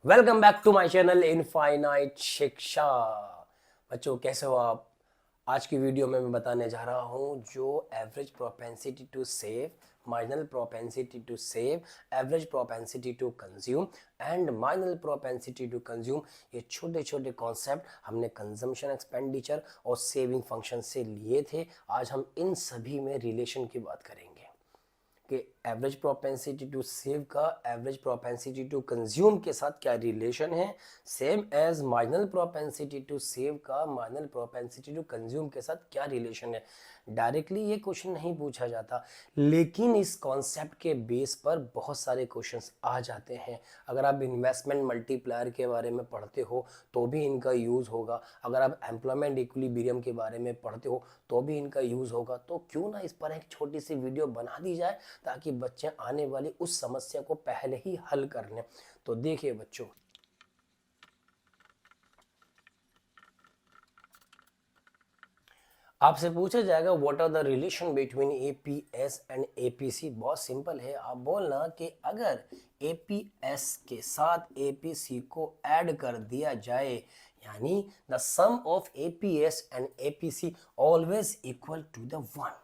Welcome back to my channel infinite Shiksha. बच्चों कैसे हो आप। आज की वीडियो में मैं बताने जा रहा हूँ जो average propensity to save, marginal propensity to save, average propensity to consume and marginal propensity to consume, ये छोटे छोटे कॉन्सेप्ट हमने कंजम्पशन एक्सपेंडिचर और सेविंग फंक्शन से लिए थे। आज हम इन सभी में रिलेशन की बात करेंगे कि एवरेज प्रोपेंसिटी टू सेव का एवरेज प्रोपेंसिटी टू कंज्यूम के साथ क्या रिलेशन है, same as marginal propensity to save का मार्जिनल प्रोपेंसिटी टू कंज्यूम के साथ क्या रिलेशन है। डायरेक्टली ये क्वेश्चन नहीं पूछा जाता, लेकिन इस कॉन्सेप्ट के बेस पर बहुत सारे क्वेश्चंस आ जाते हैं। अगर आप इन्वेस्टमेंट मल्टीप्लायर के बारे में पढ़ते हो तो भी इनका यूज़ होगा, अगर आप एम्प्लॉयमेंट इक्विलिब्रियम के बारे में पढ़ते हो तो भी इनका यूज़ होगा। तो क्यों ना इस पर एक छोटी सी वीडियो बना दी जाए ताकि बच्चे आने वाली उस समस्या को पहले ही हल कर लें। तो देखिए बच्चों, आपसे पूछा जाएगा what are the relation between APS and APC. बहुत सिंपल है, आप बोलना कि अगर एपीएस के साथ एपीसी को ऐड कर दिया जाए, यानी the sum of APS and APC always equal to the one,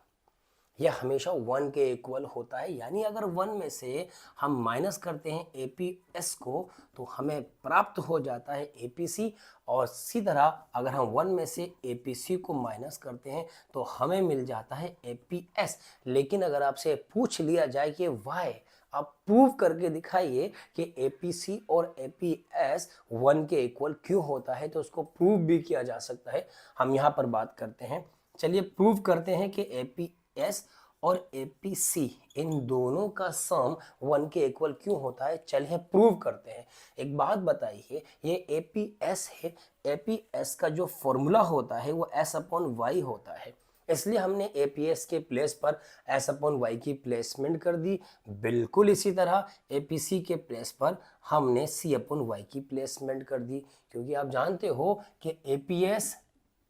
यह हमेशा वन के इक्वल होता है। यानी अगर वन में से हम माइनस करते हैं एपीएस को तो हमें प्राप्त हो जाता है एपीसी, और इसी तरह अगर हम वन में से एपीसी को माइनस करते हैं तो हमें मिल जाता है एपीएस। लेकिन अगर आपसे पूछ लिया जाए कि वाई, आप प्रूव करके दिखाइए कि एपीसी और एपीएस वन के इक्वल क्यों होता है, तो उसको प्रूव भी किया जा सकता है। हम यहाँ पर बात करते हैं, चलिए प्रूव करते हैं कि एपीएस और एपीसी इन दोनों का सम वन के इक्वल क्यों होता है। चलिए प्रूव करते हैं। एक बात बताइए, ये एपीएस है, एपीएस का जो फॉर्मूला होता है वो एस अपॉन वाई होता है, इसलिए हमने एपीएस के प्लेस पर एस अपॉन वाई की प्लेसमेंट कर दी। बिल्कुल इसी तरह एपीसी के प्लेस पर हमने सी अपॉन वाई की प्लेसमेंट कर दी, क्योंकि आप जानते हो कि एपीएस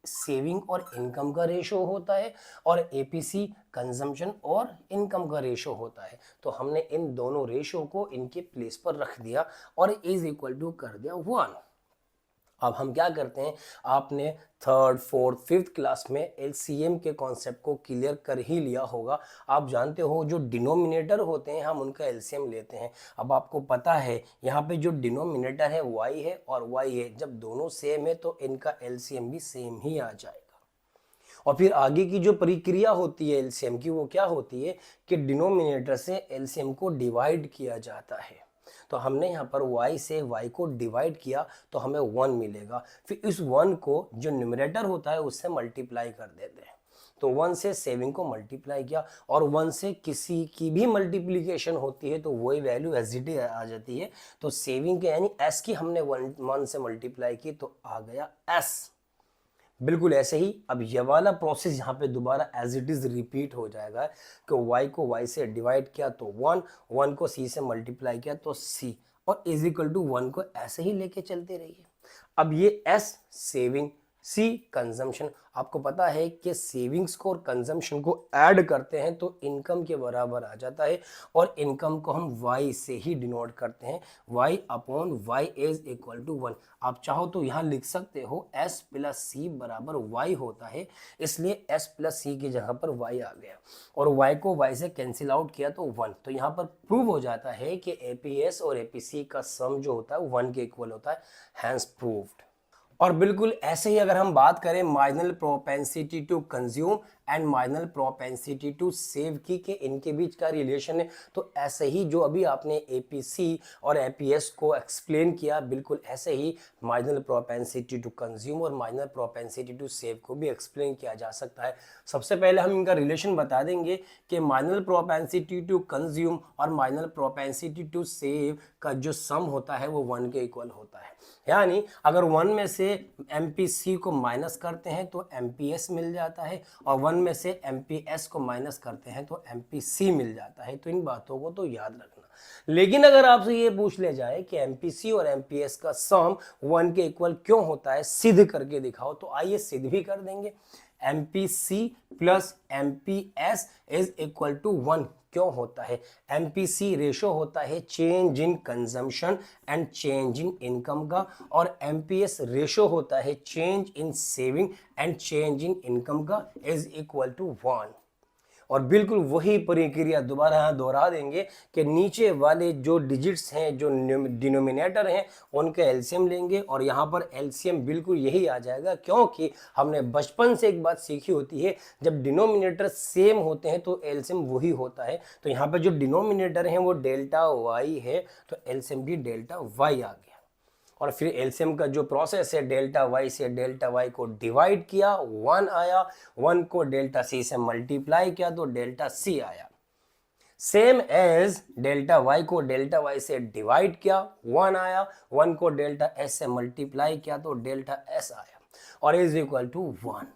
सेविंग और इनकम का रेशो होता है और एपीसी कंजम्पशन और इनकम का रेशो होता है। तो हमने इन दोनों रेशो को इनके प्लेस पर रख दिया और इज इक्वल टू कर दिया वन। अब हम क्या करते हैं, आपने थर्ड फोर्थ फिफ्थ क्लास में एलसीएम के कॉन्सेप्ट को क्लियर कर ही लिया होगा। आप जानते हो जो डिनोमिनेटर होते हैं हम उनका एलसीएम लेते हैं। अब आपको पता है यहाँ पे जो डिनोमिनेटर है वाई है और वाई है, जब दोनों सेम है तो इनका एलसीएम भी सेम ही आ जाएगा। और फिर आगे की जो प्रक्रिया होती है एलसीएम की, वो क्या होती है कि डिनोमिनेटर से एलसीएम को डिवाइड किया जाता है। तो हमने यहाँ पर y से y को डिवाइड किया तो हमें 1 मिलेगा। फिर इस 1 को जो न्यूमरेटर होता है उससे मल्टीप्लाई कर देते हैं। तो 1 से सेविंग को मल्टीप्लाई किया, और 1 से किसी की भी मल्टीप्लीकेशन होती है तो वही वैल्यू एज इट इज आ जाती है। तो सेविंग के यानी s की हमने 1 से मल्टीप्लाई की तो आ गया s। बिल्कुल ऐसे ही अब ये वाला प्रोसेस यहाँ पे दोबारा एज इट इज रिपीट हो जाएगा कि y को y से डिवाइड किया तो 1, 1 को c से मल्टीप्लाई किया तो c, और इज इक्वल टू 1 को ऐसे ही लेके चलते रहिए। अब ये s सेविंग, सी कंजम्पशन। आपको पता है कि सेविंग्स को और कंजम्पशन को ऐड करते हैं तो इनकम के बराबर आ जाता है, और इनकम को हम y से ही डिनोट करते हैं, y upon Y is equal to 1। आप चाहो तो यहाँ लिख सकते हो s प्लस सी बराबर y होता है, इसलिए s प्लस सी की जगह पर y आ गया, और y को y से कैंसिल आउट किया तो 1। तो यहाँ पर प्रूव हो जाता है कि एपीएस और एपीसी का सम जो होता है 1 के इक्वल होता है, हैंस प्रूव्ड। और बिल्कुल ऐसे ही अगर हम बात करें marginal propensity to consume and marginal propensity to save की कि इनके बीच का रिलेशन है, तो ऐसे ही जो अभी आपने एपीसी और एपीएस को एक्सप्लेन किया, बिल्कुल ऐसे ही मार्जिनल प्रोपेंसिटी टू कंज्यूम और मार्जिनल प्रोपेंसिटी टू सेव को भी एक्सप्लेन किया जा सकता है। सबसे पहले हम इनका रिलेशन बता देंगे कि मार्जिनल प्रोपेंसिटी टू कंज्यूम और मार्जिनल प्रोपेंसिटी टू सेव का जो सम होता है वो 1 के इक्वल होता है। यानी अगर 1 में से एमपीसी को माइनस करते हैं तो एमपीएस मिल जाता है, और 1 में से एमपीएस को माइनस करते हैं तो एमपीसी मिल जाता है। तो इन बातों को तो याद रखना। लेकिन अगर आपसे ये पूछ ले जाए कि एमपीसी और एमपीएस का सम 1 के इक्वल क्यों होता है, सिद्ध करके दिखाओ, तो आइए सिद्ध भी कर देंगे। MPC plus MPS is equal to 1 क्यों होता है? MPC रेशो होता है change in consumption and change in income का, और MPS रेशो होता है change in saving and change in income का, इज इक्वल टू 1। और बिल्कुल वही प्रक्रिया दोबारा यहाँ दोहरा देंगे कि नीचे वाले जो डिजिट्स हैं, जो डिनोमिनेटर हैं, उनका एलसीएम लेंगे, और यहाँ पर एलसीएम बिल्कुल यही आ जाएगा, क्योंकि हमने बचपन से एक बात सीखी होती है, जब डिनोमिनेटर सेम होते हैं तो एलसीएम वही होता है। तो यहाँ पर जो डिनोमिनेटर हैं वो डेल्टा वाई है, तो एलसीएम भी डेल्टा वाई आ गया। और फिर एलसीएम का जो प्रोसेस है, डेल्टा वाई से डेल्टा वाई को डिवाइड किया, 1 आया, 1 को डेल्टा सी से मल्टीप्लाई किया तो डेल्टा सी आया। सेम एज डेल्टा वाई को डेल्टा वाई से डिवाइड किया, 1 आया, 1 को डेल्टा एस से मल्टीप्लाई किया तो डेल्टा एस आया, और इज इक्वल टू 1।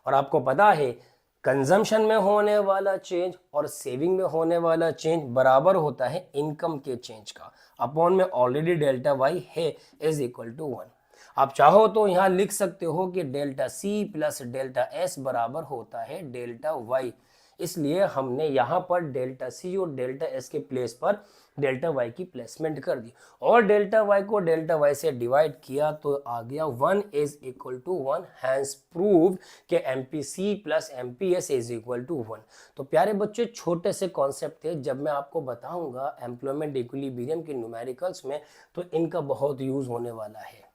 और आपको पता है कंजम्पशन में होने वाला चेंज और सेविंग में होने वाला चेंज बराबर होता है इनकम के चेंज का, अपॉन में ऑलरेडी डेल्टा वाई है, इज इक्वल टू 1। आप चाहो तो यहां लिख सकते हो कि delta C plus delta S बराबर होता है डेल्टा वाई, इसलिए हमने यहां पर डेल्टा सी और डेल्टा एस के प्लेस पर डेल्टा वाई की प्लेसमेंट कर दी, और डेल्टा वाई को डेल्टा वाई से डिवाइड किया तो आ गया 1 is equal to 1। Hence proved कि MPC plus MPS is equal to 1। तो प्यारे बच्चे, छोटे से कॉन्सेप्ट थे, जब मैं आपको बताऊंगा एम्प्लॉयमेंट इक्विलिब्रियम के न्यूमेरिकल्स में तो इनका बहुत यूज होने वाला है,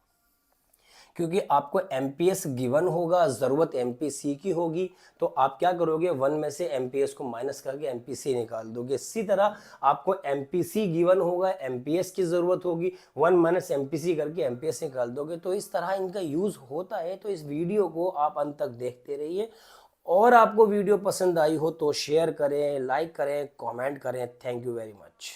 क्योंकि आपको MPS गिवन होगा, ज़रूरत MPC की होगी, तो आप क्या करोगे, 1 में से MPS को माइनस करके MPC निकाल दोगे। इसी तरह आपको MPC गिवन होगा, MPS की ज़रूरत होगी, 1 माइनस MPC करके MPS निकाल दोगे। तो इस तरह इनका यूज़ होता है। तो इस वीडियो को आप अंत तक देखते रहिए, और आपको वीडियो पसंद आई हो तो शेयर करें, लाइक करें, कॉमेंट करें। Thank you very much.